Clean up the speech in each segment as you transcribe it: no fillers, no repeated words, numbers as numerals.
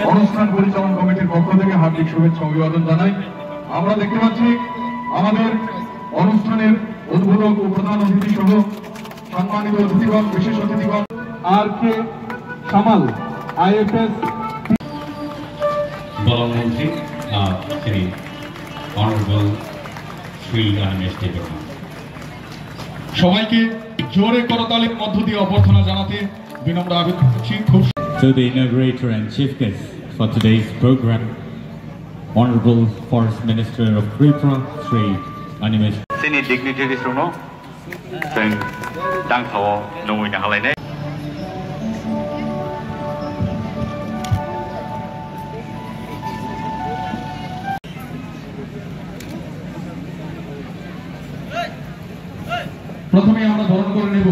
অনুষ্ঠান পরিচালন কমিটির পক্ষ থেকে হার্দিক শুভেচ্ছা অভিবাদন জানাই। আমরা দেখতে পাচ্ছি আমাদের অনুষ্ঠানের উদ্বোধক ও প্রধান অতিথি সহ সম্মানিত অতিথিগণ, বিশেষ অতিথিগণ আর কে সামাল আইএফএস প্রধানমন্ত্রী Shri honourable field and development সবাইকে জোরে করতালির মধ্য দিয়ে অভ্যর্থনা জানাতে বিনম্র আবেদন করছি। To the inaugurator and chief guest for today's program, Honorable Forest Minister of Tripura, Sri Animesh. Senior dignitaries from now, then Dang Hao, no one Halane. প্রথমে আমরা বরণ করে নেব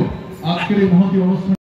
আজকের এই মহতী অনুষ্ঠান।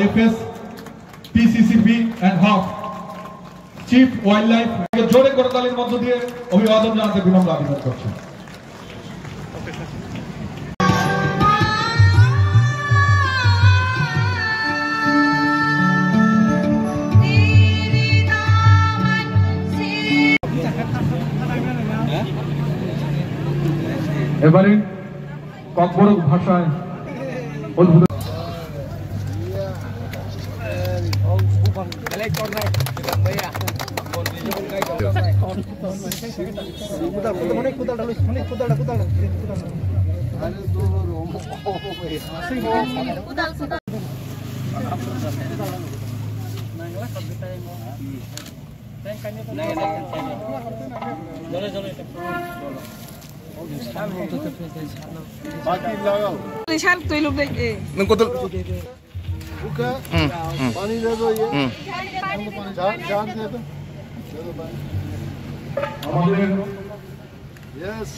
IFS, PCCP and HAF Chief Wildlife জোরে করতালির মধ্য দিয়ে অভিবাদন জানাতে বিনম্র আবেদন করছি। এবারে ককবরক ভাষায় উদ্বোধন बुका पानी दे दो ये जान दे दो यस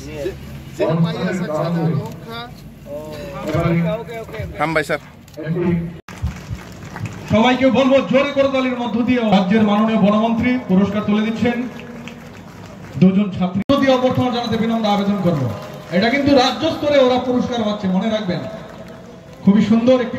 जिन पाई ऐसा चला बुका हम भाई सर সবাইকে বলবো জোরে করতালির মধ্য দিয়ে রাজ্যের মাননীয় বনমন্ত্রী পুরস্কার তুলে দিচ্ছেন দুজন ছাত্রী দিয়ে অভ্যর্থনা জানাতে বিনম্র আবেদন করব। এটা কিন্তু রাজ্য স্তরে ওরা পুরস্কার পাচ্ছে, মনে রাখবেন। খুবই সুন্দর একটি